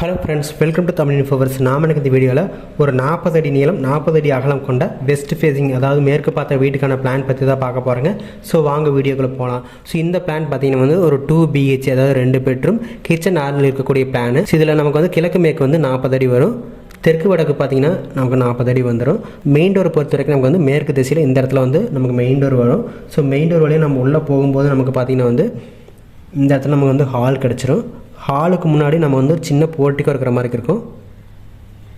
Hello friends, welcome to Tamil இன்ஃபோவர்ஸ். நாம் எனக்கு இந்த வீடியோவில் ஒரு 40 அடி நீளம் 40 அடி அகலம் கொண்ட வெஸ்ட் ஃபேஸிங், அதாவது மேற்கு பார்த்த வீட்டுக்கான பிளான் பற்றி தான் பார்க்க போகிறேங்க. ஸோ வாங்க வீடியோக்குள்ளே போகலாம். ஸோ இந்த பிளான் பார்த்தீங்கன்னா வந்து ஒரு 2 BH, அதாவது 2 பெட்ரூம் கிச்சன் ஆறில் இருக்கக்கூடிய பிளான். இதில் நமக்கு வந்து கிழக்கு மேற்கு வந்து 40 அடி வரும், தெற்கு வடக்கு பார்த்தீங்கன்னா நமக்கு 40 அடி வந்துடும். மெயின் டோரை பொறுத்த வரைக்கும் நமக்கு வந்து மேற்கு திசையில் இந்த இடத்துல வந்து நமக்கு மெயின் டோர் வரும். ஸோ மெயின் டோர் வழியாக நம்ம உள்ளே போகும்போது நமக்கு பார்த்தீங்கன்னா வந்து இந்த இடத்துல நமக்கு வந்து ஹால் கிடச்சிரும். ஹாலுக்கு முன்னாடி நம்ம வந்து சின்ன போர்ட்டிக்கோ இருக்கிற மாதிரி இருக்கும்.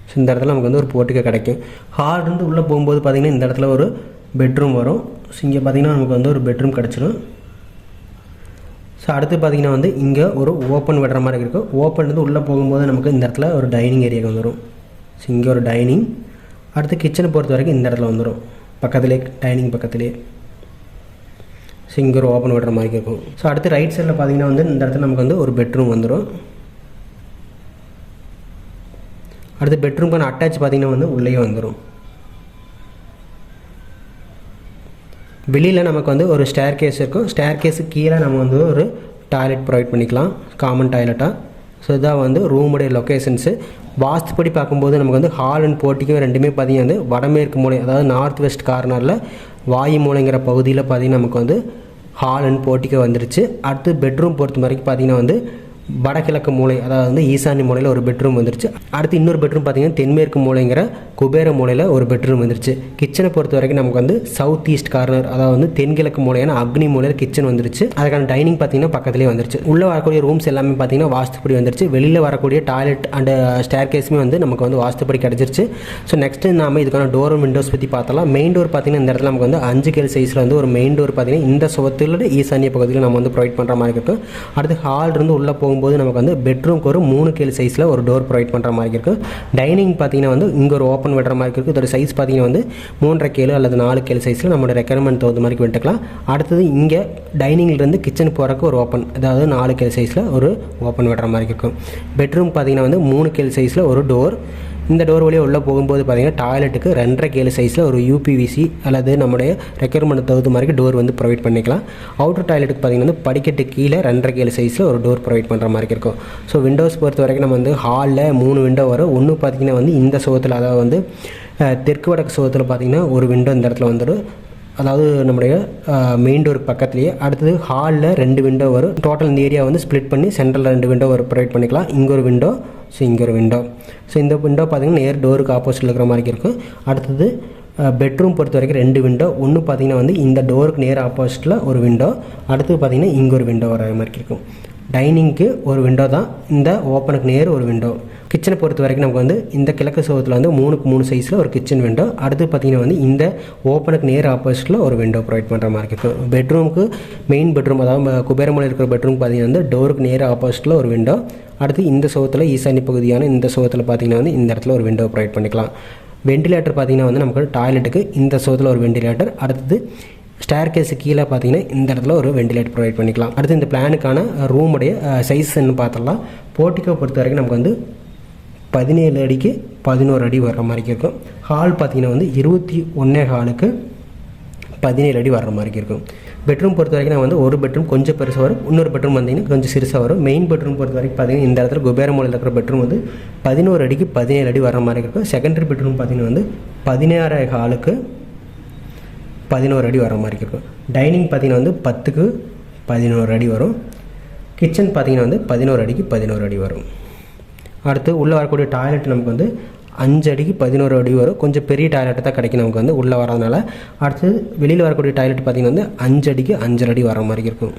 ஸோ இந்த இடத்துல நமக்கு வந்து ஒரு போர்ட்டிக்கோ கிடைக்கும். ஹால்லேருந்து உள்ளே போகும்போது பார்த்திங்கன்னா இந்த இடத்துல ஒரு பெட்ரூம் வரும். ஸோ இங்கே பார்த்திங்கன்னா நமக்கு வந்து ஒரு பெட்ரூம் கிடச்சிரும். ஸோ அடுத்து பார்த்திங்கன்னா வந்து இங்கே ஒரு ஓப்பன் விடுற மாதிரி இருக்கும். ஓப்பன்லேருந்து உள்ளே போகும்போது நமக்கு இந்த இடத்துல ஒரு டைனிங் ஏரியா வந்துடும். ஸோ இங்கே ஒரு டைனிங். அடுத்து கிச்சனை பொறுத்த வரைக்கும் இந்த இடத்துல வந்துடும், பக்கத்துலேயே டைனிங் பக்கத்துலேயே. ஸோ இங்கே ஒரு ஓப்பன் விடுற மாதிரி இருக்கும். ஸோ அடுத்து ரைட் சைடில் பார்த்தீங்கன்னா வந்து இந்த இடத்துல நமக்கு வந்து ஒரு பெட்ரூம் வந்துடும். அடுத்து பெட்ரூம்க்கான அட்டாச் பார்த்தீங்கன்னா வந்து உள்ளேயே வந்துடும். வெளியில் நமக்கு வந்து ஒரு ஸ்டேர் கேஸ் இருக்கும். ஸ்டேர் கேஸுக்கு கீழே நம்ம வந்து ஒரு டாய்லெட் ப்ரொவைட் பண்ணிக்கலாம், காமன் டாய்லெட்டாக. ஸோ இதான் வந்து ரூமுடைய லொக்கேஷன்ஸு. வாஸ்துப்படி பார்க்கும்போது நமக்கு வந்து ஹால் அண்ட் போர்ட்டிக்கும் ரெண்டுமே பார்த்திங்கன்னா வந்து வடமேற்கு மூலை, அதாவது நார்த் வெஸ்ட் கார்னரில் வாயு மூலைங்கிற பகுதியில் பார்த்திங்கன்னா நமக்கு வந்து ஹால் அண்ட் போர்ட்டிக்கோ வந்துருச்சு. அடுத்து பெட்ரூம் பொறுத்த வரைக்கும் பார்த்திங்கன்னா வந்து வடகிழக்கு மூலை, அதாவது வந்து ஈசான்ய மூலையில் ஒரு பெட்ரூம் வந்துருச்சு. அடுத்து இன்னொரு பெட்ரூம் பார்த்திங்கன்னா தென்மேற்கு மூலைங்கிற குபேர மூலையில் ஒரு பெட்ரூம் வந்துருச்சு. கிச்சனை பொறுத்த வரைக்கும் நமக்கு வந்து சவுத் ஈஸ்ட் கார்னர், அதாவது வந்து தென்கிழக்கு மூலையான அக்னி மூலையில் கிச்சன் வந்துருச்சு. அதுக்கான டைனிங் பார்த்திங்கன்னா பக்கத்துலேயே வந்துருச்சு. உள்ளே வரக்கூடிய ரூம்ஸ் எல்லாமே பார்த்திங்கன்னா வாஸ்துப்படி வந்துருச்சு. வெளியில் வரக்கூடிய டாய்லெட் அண்ட் ஸ்டேர் கேஸுமே வந்து நமக்கு வந்து வாஸ்துப்படி கிடச்சிருச்சு. ஸோ நெக்ஸ்ட்டு நாம் இதுக்கான டோர் விண்டோஸ் பற்றி பார்த்தலாம். மெயின் டோர் பார்த்திங்கன்னா இந்த இடத்துல நமக்கு வந்து 5 கேல் சைஸில் வந்து ஒரு மெயின் டோர் பார்த்திங்கன்னா இந்த சுவத்தில் ஈசான்ய பகுதியில் நம்ம வந்து ப்ரொவைட் பண்ணுற மாதிரி இருக்கும். அடுத்து ஹால் இருந்து உள்ளே போகும்போது நமக்கு வந்து பெட்ரூம்க்கு ஒரு 3 கேல் சைஸில் ஒரு டோர் ப்ரொவைட் பண்ணுற மாதிரி இருக்கும். டைனிங் பார்த்தீங்கன்னா வந்து இங்கே ஒரு ஓப்பன் விடுற மாதிரி இருக்கும். இதோட சைஸ் பார்த்தீங்கன்னா வந்து 3.5 கேல் அல்லது 4 கேல் சைஸில் நம்மளோட ரெக்குயர்மெண்ட் தகுந்த மாதிரி விட்டுக்கலாம். அடுத்தது இங்கே டைனிங்லேருந்து கிச்சன் போகிறக்கு ஒரு ஓப்பன், அதாவது 4 கேல் சைஸில் ஒரு ஓப்பன் விடுற மாதிரி இருக்கும். பெட்ரூம் பார்த்தீங்கன்னா வந்து 3 கேல் சைஸில் ஒரு டோர். இந்த டோர் வழியாக உள்ளே போகும்போது பார்த்திங்கன்னா டாய்லெட்டுக்கு 2.5 கேல் சைஸில் ஒரு UPVC அல்லது நம்முடைய ரெக்குயர்மெண்ட் தகுந்த மாதிரி டோர் வந்து ப்ரொவைட் பண்ணிக்கலாம். அவுட்டர் டாய்லெட்டுக்கு பார்த்திங்கன்னா வந்து படிக்கட்டு கீழே 2.5 கேல் சைஸில் ஒரு டோர் ப்ரொவைட் பண்ணுற மாதிரி இருக்கும். ஸோ விண்டோஸ் பொறுத்த வரைக்கும் நம்ம வந்து ஹாலில் 3 விண்டோ வரும். ஒன்று பார்த்திங்கன்னா வந்து இந்த சுவத்தில், அதாவது வந்து தெற்கு வடக்கு சுவத்தில் பார்த்திங்கன்னா ஒரு விண்டோ இந்த இடத்துல வந்துடும், அதாவது நம்முடைய மெயின் டோருக்கு பக்கத்துலேயே. அடுத்தது ஹாலில் 2 விண்டோ வரும். டோட்டல் இந்த ஏரியா வந்து ஸ்ப்ளிட் பண்ணி சென்ட்ரலில் 2 விண்டோ ப்ரொவைட் பண்ணிக்கலாம். இங்கே ஒரு விண்டோ, ஸோ இங்கே ஒரு விண்டோ. ஸோ இந்த விண்டோ பார்த்திங்கன்னா நேர் டோருக்கு ஆப்போசிட்டில் இருக்கிற மாதிரி இருக்கும். அடுத்தது பெட்ரூம் பொறுத்த வரைக்கும் 2 விண்டோ. ஒன்று பார்த்திங்கன்னா வந்து இந்த டோருக்கு நேர் ஆப்போசிட்டில் ஒரு விண்டோ. அடுத்தது பார்த்திங்கன்னா இங்கே ஒரு விண்டோ வர மாதிரி இருக்கும். டைனிங்க்கு ஒரு விண்டோ தான், இந்த ஓப்பனுக்கு நேர் ஒரு விண்டோ. கிச்சனை பொறுத்த வரைக்கும் நமக்கு வந்து இந்த கிழக்கு சுவத்தில் வந்து 3க்கு 3 சைஸில் ஒரு கிச்சன் விண்டோ. அடுத்து பார்த்திங்கன்னா வந்து இந்த ஓப்பனுக்கு நேர் ஆப்போசிட்டில் ஒரு விண்டோ ப்ரொவைட் பண்ணுற மாதிரி இருக்கும். பெட்ரூமுக்கு மெயின் பெட்ரூம், அதாவது குபேரமலை இருக்கிற பெட்ரூம் பார்த்திங்கன்னா வந்து டோருக்கு நேர் ஆப்போசிட்டில் ஒரு விண்டோ. அடுத்து இந்த சுவத்தில் ஈசான்ய பகுதியான இந்த சுவத்தில் பார்த்திங்கன்னா வந்து இந்த இடத்துல ஒரு விண்டோ ப்ரொவைட் பண்ணிக்கலாம். வெண்டிலேட்டர் பார்த்திங்கன்னா வந்து நமக்கு டாய்லெட்டுக்கு இந்த சுவத்தில் ஒரு வெண்டிலேட்டர். அடுத்தது ஸ்டேர் கேஸு கீழே பார்த்தீங்கன்னா இந்த இடத்துல ஒரு வெண்டிலேட்டர் ப்ரொவைட் பண்ணிக்கலாம். அடுத்து இந்த பிளானுக்கான ரூமுடைய சைஸ்ன்னு பார்த்தலாம். போர்ட்டிக்கோ பொறுத்த வரைக்கும் நமக்கு வந்து 17 அடிக்கு 11 அடி வர்ற மாதிரி இருக்கும். ஹால் பார்த்திங்கன்னா வந்து 21 ஹாலுக்கு 17 அடி வர்ற மாதிரி இருக்கும். பெட்ரூம் பொறுத்த வரைக்கும் நம்ம வந்து ஒரு பெட்ரூம் கொஞ்சம் பெருசாக வரும், இன்னொரு பெட்ரூம் வந்தீங்கன்னா கொஞ்சம் சிறுசாக வரும். மெயின் பெட்ரூம் பொறுத்த வரைக்கும் பார்த்திங்கன்னா இந்த இடத்துல குபேரமூலையில் இருக்கிற பெட்ரூம் வந்து 11 அடிக்கு 17 அடி வர்ற மாதிரி இருக்கும். செகண்டரி பெட்ரூம் பார்த்திங்கன்னா வந்து 16 ஹாலுக்கு 11 அடி வர மாதிரி இருக்கும். டைனிங் பார்த்திங்கன்னா வந்து 10க்கு 11 அடி வரும். கிச்சன் பார்த்திங்கன்னா வந்து 11 அடிக்கு 11 அடி வரும். அடுத்து உள்ளே வரக்கூடிய டாய்லெட் நமக்கு வந்து 5 அடிக்கு 11 அடி வரும். கொஞ்சம் பெரிய டாய்லெட்டை தான் கிடைக்கும் நமக்கு வந்து உள்ளே வரதுனால. அடுத்து வெளியில் வரக்கூடிய டாய்லெட் பார்த்திங்கன்னா வந்து 5 அடிக்கு 5 அடி வர மாதிரி இருக்கும்.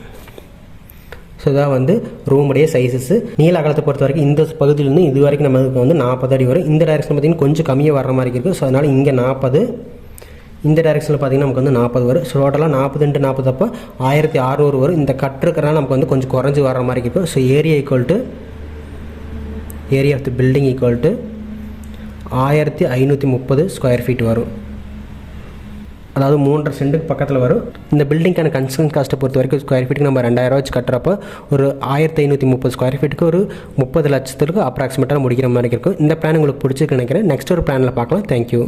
ஸோ இதான் வந்து ரூமுடைய சைஸஸ்ஸு. நீள அகலத்தை பொறுத்த வரைக்கும் இந்த பகுதியிலேருந்து இது வரைக்கும் நமக்கு வந்து 40 அடி வரும். இந்த டைரெக்ஷன் பார்த்திங்கன்னா கொஞ்சம் கம்மியாக வர மாதிரி இருக்கும். ஸோ அதனால் இங்கே 40, இந்த டைரெக்ஷனில் பார்த்திங்கன்னா நமக்கு வந்து 40 வரும். ஸோ டோட்டலாக 40 × 40 அப்போ 1600 வரும். இந்த கட் இருக்கிறனால நமக்கு வந்து கொஞ்சம் குறைஞ்சி வர மாதிரி இருக்கும். So area of the building equal to 1530 square feet வரும், அதாவது 3.5 சென்ட்டுக்கு பக்கத்தில் வரும். இந்த பில்டிங்கான கன்ஸ்ட்ரக்ஷன் காஸ்ட்டை பொறுத்த வரைக்கும் ஸ்கொயர் ஃபீட்டுக்கு நம்ம 2000 வச்சு கட்டுறப்போ ஒரு 1530 ஸ்கொயர் ஃபீட்டுக்கு ஒரு 30 லட்சத்துக்கு அப்ராக்சிமேட்டாக முடிக்கிற மாதிரி இருக்கும். இந்த பிளான் உங்களுக்கு பிடிச்சிருக்கு நினைக்கிறேன். நெக்ஸ்ட் ஒரு பிளானில் பார்க்கலாம். தேங்க்யூ.